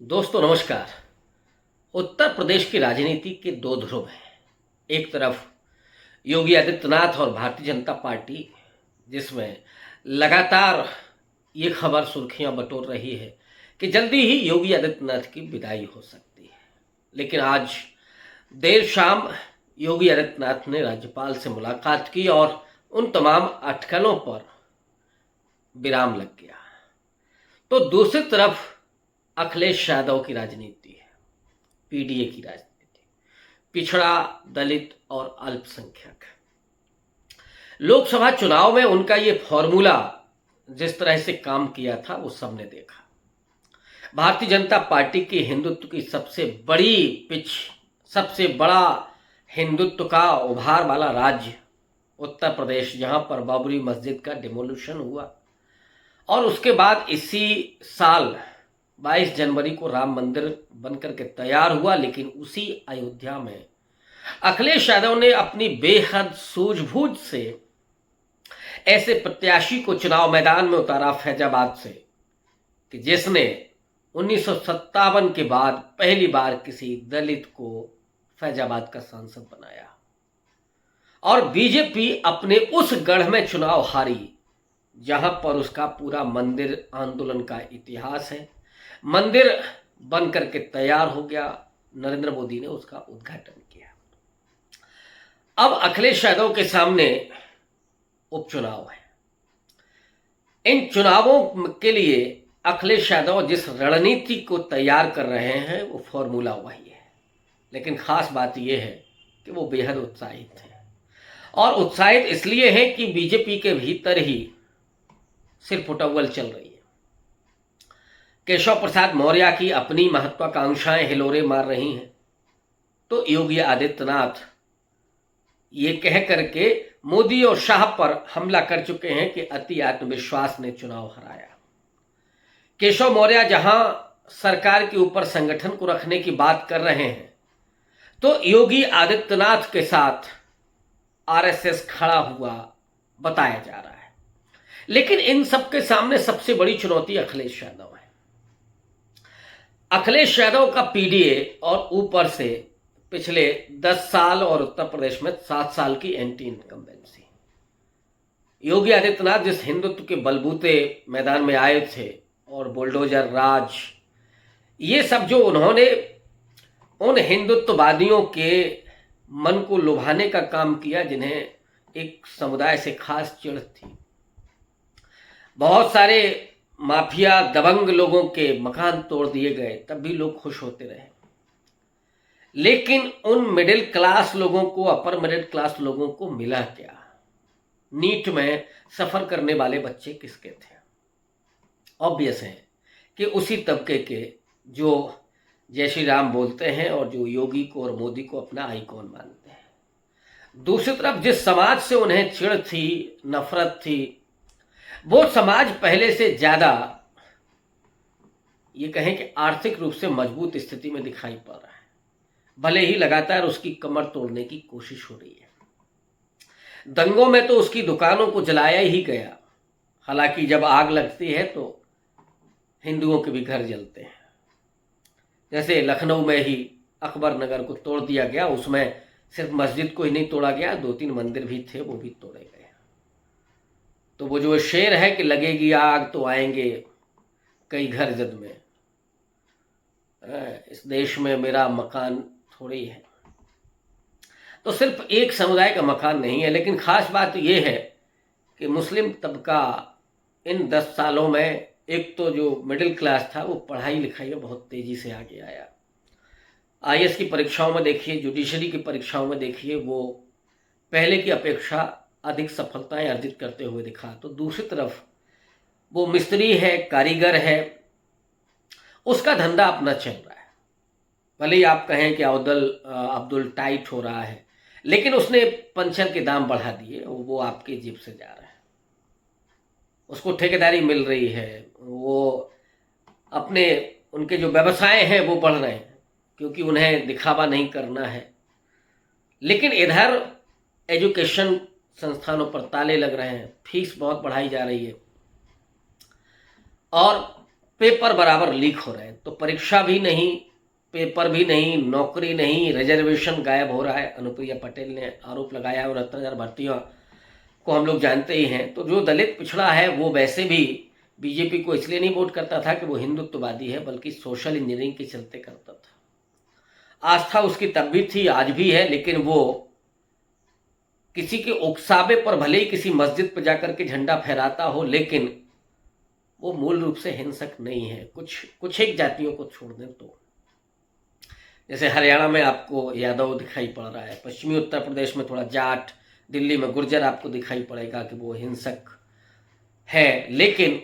दोस्तों नमस्कार। उत्तर प्रदेश की राजनीति के दो ध्रुव हैं। एक तरफ योगी आदित्यनाथ और भारतीय जनता पार्टी, जिसमें लगातार ये खबर सुर्खियां बटोर रही है कि जल्दी ही योगी आदित्यनाथ की विदाई हो सकती है। लेकिन आज देर शाम योगी आदित्यनाथ ने राज्यपाल से मुलाकात की और उन तमाम अटकलों पर विराम लग गया। तो दूसरी तरफ अखिलेश यादव की राजनीति है, पीडीए की राजनीति, पिछड़ा, दलित और अल्पसंख्यक। लोकसभा चुनाव में उनका ये फॉर्मूला जिस तरह से काम किया था वो सबने देखा। भारतीय जनता पार्टी की हिंदुत्व की सबसे बड़ी पिच, सबसे बड़ा हिंदुत्व का उभार वाला राज्य उत्तर प्रदेश, जहां पर बाबरी मस्जिद का डिमोलिशन हुआ और उसके बाद इसी साल 22 जनवरी को राम मंदिर बनकर के तैयार हुआ। लेकिन उसी अयोध्या में अखिलेश यादव ने अपनी बेहद सूझबूझ से ऐसे प्रत्याशी को चुनाव मैदान में उतारा फैजाबाद से कि जिसने 1957 के बाद पहली बार किसी दलित को फैजाबाद का सांसद बनाया। और बीजेपी अपने उस गढ़ में चुनाव हारी जहां पर उसका पूरा मंदिर आंदोलन का इतिहास है। मंदिर बन करके तैयार हो गया, नरेंद्र मोदी ने उसका उद्घाटन किया। अब अखिलेश यादव के सामने उपचुनाव है। इन चुनावों के लिए अखिलेश यादव जिस रणनीति को तैयार कर रहे हैं वो फॉर्मूला वही है। लेकिन खास बात यह है कि वो बेहद उत्साहित हैं और उत्साहित इसलिए है कि बीजेपी के भीतर ही सिर्फ उटव्वल चल रही है। केशव प्रसाद मौर्य की अपनी महत्वाकांक्षाएं हिलोरे मार रही हैं, तो योगी आदित्यनाथ ये कह करके मोदी और शाह पर हमला कर चुके हैं कि अति आत्मविश्वास ने चुनाव हराया। केशव मौर्य जहां सरकार के ऊपर संगठन को रखने की बात कर रहे हैं, तो योगी आदित्यनाथ के साथ आरएसएस खड़ा हुआ बताया जा रहा है। लेकिन इन सबके सामने सबसे बड़ी चुनौती अखिलेश यादव है। अखिलेश यादव का पीडीए और ऊपर से पिछले 10 साल और उत्तर प्रदेश में 7 साल की एंटी इनकम्बेंसी। योगी आदित्यनाथ जिस हिंदुत्व के बलबूते मैदान में आए थे और बुलडोजर राज, ये सब जो उन्होंने उन हिंदुत्ववादियों के मन को लुभाने का काम किया जिन्हें एक समुदाय से खास चिढ़ थी। बहुत सारे माफिया दबंग लोगों के मकान तोड़ दिए गए, तब भी लोग खुश होते रहे। लेकिन उन मिडिल क्लास लोगों को, अपर मिडिल क्लास लोगों को मिला क्या? नीट में सफर करने वाले बच्चे किसके थे? ऑब्वियस है कि उसी तबके के जो जय श्री राम बोलते हैं और जो योगी को और मोदी को अपना आइकॉन मानते हैं। दूसरी तरफ जिस समाज से उन्हें चिढ़ थी, नफरत थी, वो समाज पहले से ज्यादा, ये कहें कि आर्थिक रूप से मजबूत स्थिति में दिखाई पड़ रहा है, भले ही लगातार उसकी कमर तोड़ने की कोशिश हो रही है। दंगों में तो उसकी दुकानों को जलाया ही गया। हालांकि जब आग लगती है तो हिंदुओं के भी घर जलते हैं। जैसे लखनऊ में ही अकबर नगर को तोड़ दिया गया, उसमें सिर्फ मस्जिद को ही नहीं तोड़ा गया, 2-3 मंदिर भी थे वो भी तोड़े गए। तो वो जो शेर है कि लगेगी आग तो आएंगे कई घर जद में, इस देश में मेरा मकान थोड़ी है। तो सिर्फ एक समुदाय का मकान नहीं है। लेकिन खास बात यह है कि मुस्लिम तबका इन 10 सालों में, एक तो जो मिडिल क्लास था वो पढ़ाई लिखाई में बहुत तेजी से आगे आया। आईएएस की परीक्षाओं में देखिए, जुडिशरी की परीक्षाओं में देखिए, वो पहले की अपेक्षा अधिक सफलताएं अर्जित करते हुए दिखा। तो दूसरी तरफ वो मिस्त्री है, कारीगर है, उसका धंधा अपना चल रहा है। भले ही आप कहें कि अब्दुल टाइट हो रहा है, लेकिन उसने पंचर के दाम बढ़ा दिए, वो आपके जेब से जा रहा है। उसको ठेकेदारी मिल रही है, वो अपने उनके जो व्यवसाय हैं वो बढ़ रहे हैं क्योंकि उन्हें दिखावा नहीं करना है। लेकिन इधर एजुकेशन संस्थानों पर ताले लग रहे हैं, फीस बहुत बढ़ाई जा रही है। और पेपर बराबर लीक हो रहे हैं। तो परीक्षा भी नहीं, पेपर भी नहीं, नौकरी नहीं, रिजर्वेशन गायब हो रहा है। अनुप्रिया पटेल ने आरोप लगाया है, 69,000 भर्तियों को हम लोग जानते ही हैं। तो जो दलित पिछड़ा है वो वैसे भी बीजेपी को इसलिए नहीं वोट करता था कि वो हिंदुत्ववादी है, बल्कि सोशल इंजीनियरिंग के चलते करता था। आस्था उसकी तब भी थी, आज भी है, लेकिन वो किसी के उकसावे पर भले ही किसी मस्जिद पर जाकर के झंडा फहराता हो, लेकिन वो मूल रूप से हिंसक नहीं है। कुछ एक जातियों को छोड़ दें तो, जैसे हरियाणा में आपको यादव दिखाई पड़ रहा है, पश्चिमी उत्तर प्रदेश में थोड़ा जाट, दिल्ली में गुर्जर आपको दिखाई पड़ेगा कि वो हिंसक है। लेकिन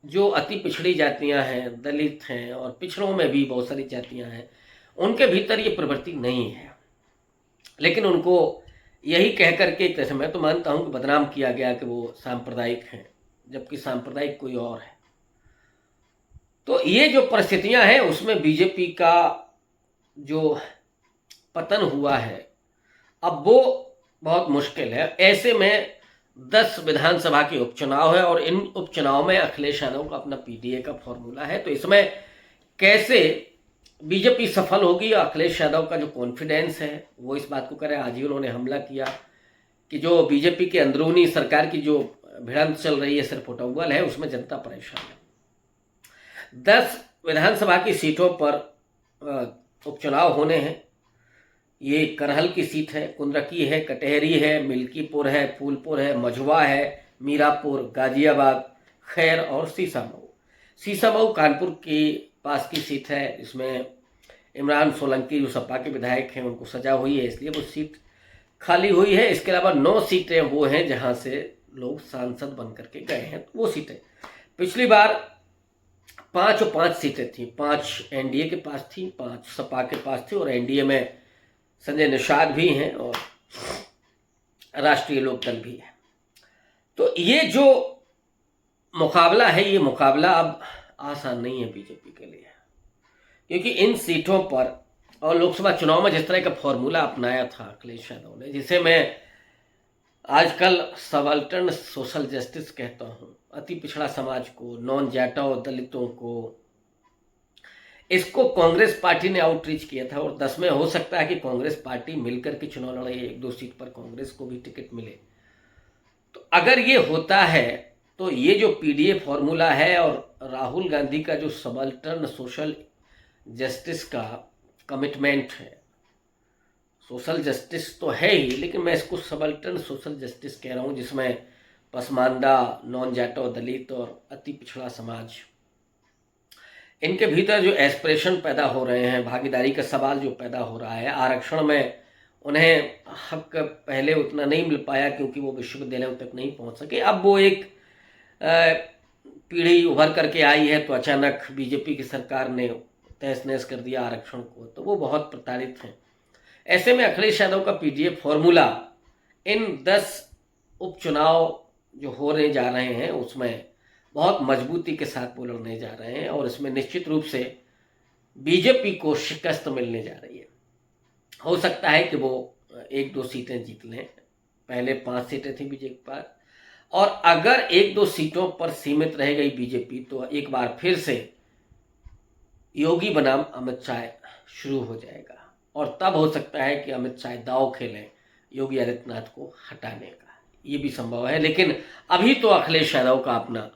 जो अति पिछड़ी जातियां हैं, दलित हैं, और पिछड़ों में भी बहुत सारी जातियां हैं, उनके भीतर ये प्रवृत्ति नहीं है। लेकिन उनको यही कह करके एक तरह से मैं तो मानता हूं कि बदनाम किया गया कि वो सांप्रदायिक हैं, जबकि सांप्रदायिक कोई और है। तो ये जो परिस्थितियां हैं उसमें बीजेपी का जो पतन हुआ है, अब वो बहुत मुश्किल है। ऐसे में 10 विधानसभा के उपचुनाव है और इन उपचुनाव में अखिलेश यादव का अपना पीडीए का फॉर्मूला है। तो इसमें कैसे बीजेपी सफल होगी, अखिलेश यादव का जो कॉन्फिडेंस है वो इस बात को करे। आज ही उन्होंने हमला किया कि जो बीजेपी के अंदरूनी सरकार की जो भिड़ंत चल रही है, सिर्फ उटव्वल है, उसमें जनता परेशान है। 10 विधानसभा की सीटों पर उपचुनाव होने हैं। ये करहल की सीट है, कुंदरकी है, कटहरी है, मिल्कीपुर है, फूलपुर है, मझुआ है, मीरापुर, गाजियाबाद, खैर और सीसामऊ। सीसामऊ कानपुर के पास की सीट है, इसमें इमरान सोलंकी जो सपा के विधायक हैं उनको सजा हुई है, इसलिए वो सीट खाली हुई है। इसके अलावा 9 सीटें वो हैं जहां से लोग सांसद बन करके गए हैं, वो सीटें। पिछली बार 5 और 5 सीटें थी, 5 एनडीए के पास थी, 5 सपा के पास थी, और एनडीए में संजय निषाद भी हैं और राष्ट्रीय लोकदल भी है। तो ये जो मुकाबला है, ये मुकाबला अब आसान नहीं है बीजेपी के लिए, क्योंकि इन सीटों पर और लोकसभा चुनाव में जिस तरह का फॉर्मूला अपनाया था अखिलेश यादव ने, जिसे मैं आजकल सबाल्टर्न सोशल जस्टिस कहता हूँ, अति पिछड़ा समाज को, नॉन जाटो दलितों को, इसको कांग्रेस पार्टी ने आउटरीच किया था। और 10 में हो सकता है कि कांग्रेस पार्टी मिलकर के चुनाव लड़े, 1-2 सीट पर कांग्रेस को भी टिकट मिले। तो अगर ये होता है तो ये जो पीडीए फॉर्मूला है और राहुल गांधी का जो सबाल्टर्न सोशल जस्टिस का कमिटमेंट है, सोशल जस्टिस तो है ही, लेकिन मैं इसको सबाल्टर्न सोशल जस्टिस कह रहा हूँ, जिसमें पसमानदा, नॉन जाटो दलित और अति पिछड़ा समाज, इनके भीतर जो एस्पिरेशन पैदा हो रहे हैं, भागीदारी का सवाल जो पैदा हो रहा है, आरक्षण में उन्हें हक पहले उतना नहीं मिल पाया क्योंकि वो विश्वविद्यालयों तक नहीं पहुंच सके। अब वो एक पीढ़ी उभर करके आई है, तो अचानक बीजेपी की सरकार ने तहस नहस कर दिया आरक्षण को, तो वो बहुत प्रताड़ित हैं। ऐसे में अखिलेश यादव का पीडीए फॉर्मूला इन 10 उपचुनाव जो होने जा रहे हैं उसमें बहुत मजबूती के साथ वो लड़ने जा रहे हैं, और इसमें निश्चित रूप से बीजेपी को शिकस्त मिलने जा रही है। हो सकता है कि वो 1-2 सीटें जीत लें, पहले 5 सीटें थी बीजेपी के पास, और अगर 1-2 सीटों पर सीमित रह गई बीजेपी तो एक बार फिर से योगी बनाम अमित शाह शुरू हो जाएगा, और तब हो सकता है कि अमित शाह दांव खेलें योगी आदित्यनाथ को हटाने का, ये भी संभव है। लेकिन अभी तो अखिलेश यादव का अपना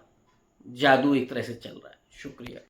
जादू एक तरह से चल रहा है। शुक्रिया।